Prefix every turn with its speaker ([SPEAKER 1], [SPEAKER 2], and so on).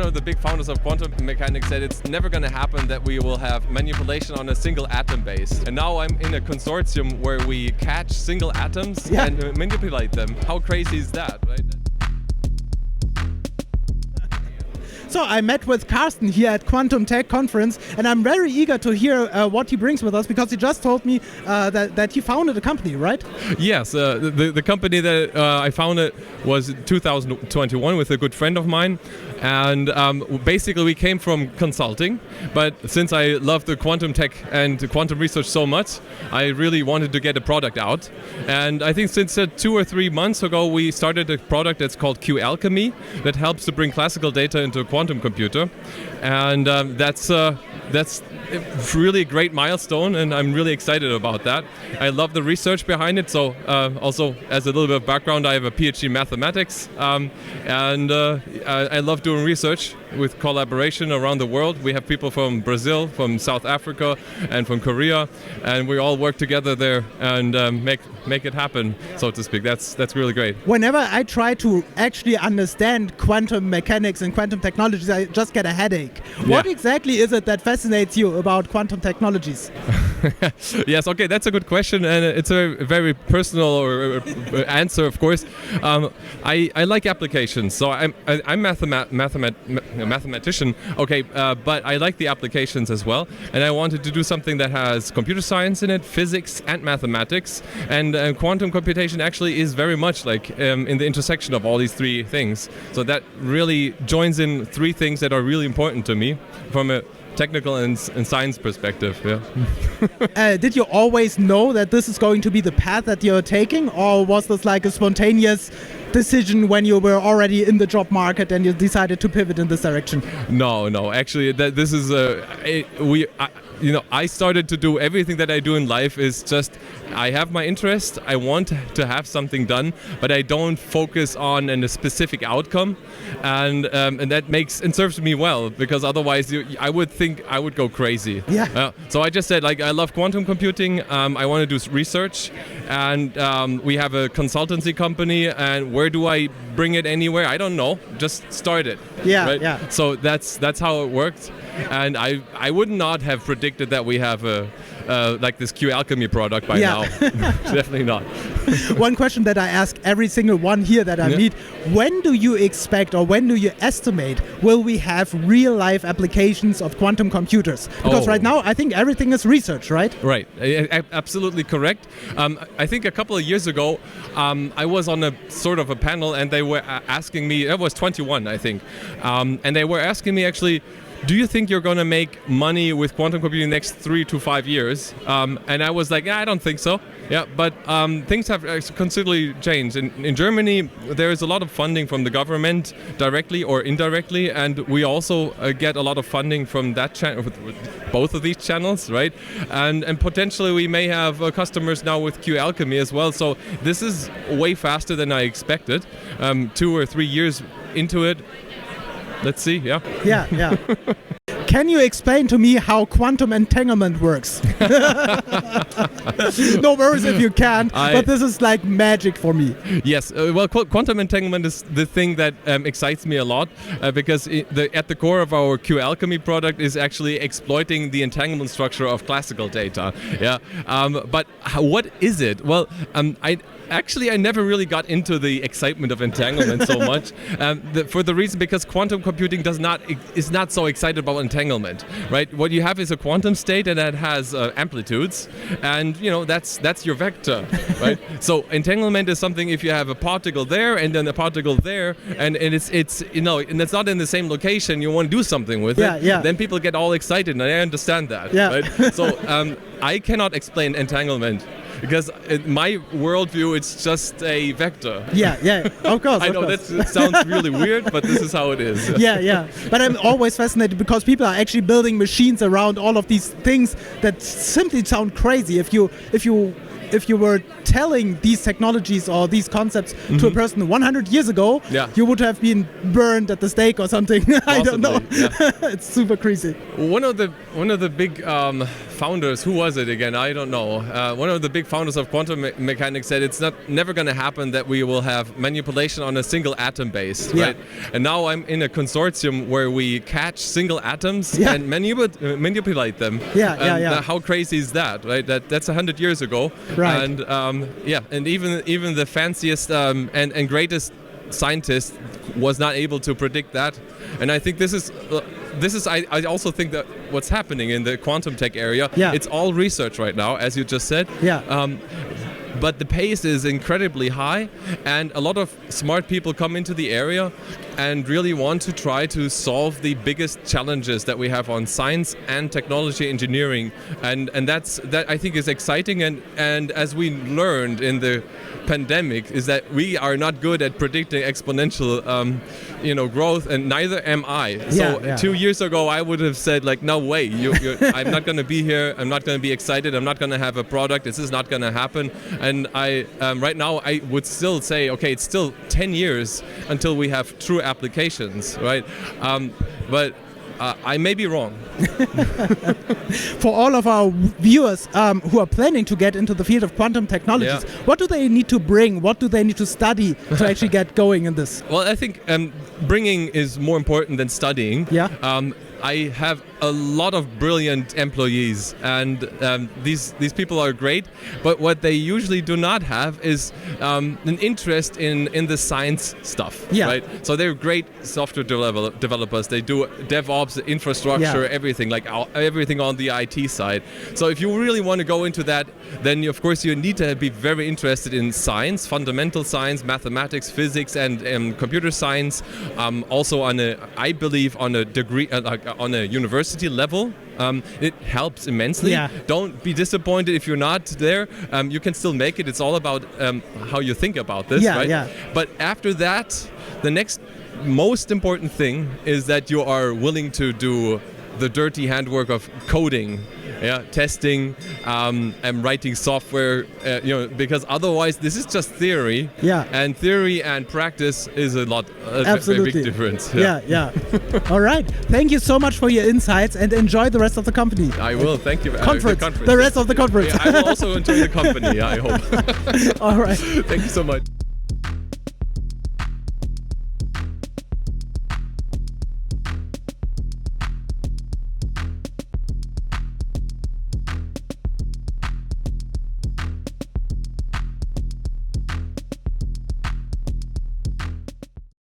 [SPEAKER 1] of the big founders of quantum mechanics said it's never going to happen that we will have manipulation on a single atom base. And now I'm in a consortium where we catch single atoms and manipulate them. How crazy is that, right?
[SPEAKER 2] So I met with Carsten here at Quantum.Tech conference, and I'm very eager to hear what he brings with us, because he just told me that he founded a company, right?
[SPEAKER 1] Yes, the company that I founded was 2021 with a good friend of mine. And basically we came from consulting, but since I love the quantum tech and quantum research so much, I really wanted to get a product out. And I think since 2 or 3 months ago we started a product that's called QAlchemy that helps to bring classical data into a quantum computer. And that's really a great milestone, and I'm really excited about that. I love the research behind it, so also as a little bit of background, I have a PhD in mathematics, and I love doing research with collaboration around the world. We have people from Brazil, from South Africa, and from Korea, and we all work together there and make it happen, so to speak. That's really great.
[SPEAKER 2] Whenever I try to actually understand quantum mechanics and quantum technologies, I just get a headache. What exactly is it that fascinates you about quantum technologies?
[SPEAKER 1] Yes, okay, that's a good question, and it's a very personal answer, of course. I like applications, so I'm a mathematician, okay, but I like the applications as well, and I wanted to do something that has computer science in it, physics and mathematics, and quantum computation actually is very much like in the intersection of all these three things. So that really joins in three things that are really important to me from a technical and science perspective. Yeah.
[SPEAKER 2] Did you always know that this is going to be the path that you're taking, or was this like a spontaneous decision when you were already in the job market and you decided to pivot in this direction?
[SPEAKER 1] No. Actually, this is I started to do everything that I do in life is just I have my interest. I want to have something done, but I don't focus on a specific outcome, and that makes and serves me well, because otherwise I would think I would go crazy.
[SPEAKER 2] Yeah.
[SPEAKER 1] So I just said, like, I love quantum computing. I want to do research, and we have a consultancy company. And where do I bring it anywhere? I don't know. Just start it.
[SPEAKER 2] Yeah.
[SPEAKER 1] Right?
[SPEAKER 2] Yeah.
[SPEAKER 1] So that's how it worked, and I would not have predicted that we have like this QAlchemy product by now. Definitely not.
[SPEAKER 2] One question that I ask every single one here that I meet: when do you expect, or when do you estimate, will we have real life applications of quantum computers? Because right now I think everything is research, right?
[SPEAKER 1] Right, absolutely correct. I think a couple of years ago I was on a sort of a panel, and they were asking me, I was 21 I think, and they were asking me actually, do you think you're going to make money with quantum computing in the next 3 to 5 years? And I was like, I don't think so. Yeah, but things have considerably changed. In Germany, there is a lot of funding from the government, directly or indirectly, and we also get a lot of funding from that channel, both of these channels, right? And potentially we may have customers now with QAlchemy as well. So this is way faster than I expected. 2 or 3 years into it. Let's see, yeah.
[SPEAKER 2] Yeah. Can you explain to me how quantum entanglement works? No worries if you can't, but this is like magic for me.
[SPEAKER 1] Yes, well, quantum entanglement is the thing that excites me a lot, because at the core of our QAlchemy product is actually exploiting the entanglement structure of classical data. Yeah, but what is it? Well, I never really got into the excitement of entanglement so much, for the reason because quantum computing is not so excited about entanglement, right? What you have is a quantum state, and that has amplitudes, and that's your vector, right? So entanglement is something if you have a particle there and then a particle there, and it's and it's not in the same location. You want to do something with it.
[SPEAKER 2] Yeah.
[SPEAKER 1] Then people get all excited, and I understand that.
[SPEAKER 2] Yeah.
[SPEAKER 1] Right? So I cannot explain entanglement, because in my worldview, it's just a vector.
[SPEAKER 2] Yeah, of course.
[SPEAKER 1] I know that sounds really weird, but this is how it is.
[SPEAKER 2] Yeah. But I'm always fascinated because people are actually building machines around all of these things that simply sound crazy. If you if you were telling these technologies or these concepts to a person 100 years ago, you would have been burned at the stake or something. I don't know. It's super crazy.
[SPEAKER 1] One of the big founders, who was it again? I don't know. One of the big founders of quantum mechanics said it's never going to happen that we will have manipulation on a single atom base, right? And now I'm in a consortium where we catch single atoms and manipulate them. How crazy is that, right? That's 100 years ago.
[SPEAKER 2] Right.
[SPEAKER 1] And and even the fanciest and greatest scientist was not able to predict that. And I think this is I also think that what's happening in the quantum tech area, it's all research right now, as you just said. But the pace is incredibly high, and a lot of smart people come into the area and really want to try to solve the biggest challenges that we have on science and technology engineering, and that I think is exciting. And as we learned in the pandemic, is that we are not good at predicting exponential growth, and neither am I. So 2 years ago I would have said, like, no way, I'm not going to be here, I'm not going to be excited, I'm not going to have a product, this is not going to happen. And I right now I would still say, okay, it's still 10 years until we have true applications, right? But I may be wrong.
[SPEAKER 2] For all of our viewers who are planning to get into the field of quantum technologies, what do they need to bring? What do they need to study to actually get going in this?
[SPEAKER 1] Well, I think bringing is more important than studying. I have a lot of brilliant employees, and these people are great, but what they usually do not have is an interest in the science stuff, right? So they're great software developers, they do DevOps, infrastructure, everything, like everything on the IT side. So if you really want to go into that, then of course you need to be very interested in science, fundamental science, mathematics, physics, and computer science, also I believe on a degree, on a university level. It helps immensely. Don't be disappointed if you're not there. You can still make it. It's all about how you think about this, right? But after that, the next most important thing is that you are willing to do the dirty handwork of coding, testing, and writing software, because otherwise this is just theory. And theory and practice is a big difference.
[SPEAKER 2] All right. Thank you so much for your insights, and enjoy the rest of the company.
[SPEAKER 1] I will. Thank you.
[SPEAKER 2] The rest of the conference.
[SPEAKER 1] I will also enjoy the company, I hope.
[SPEAKER 2] All right.
[SPEAKER 1] Thank you so much.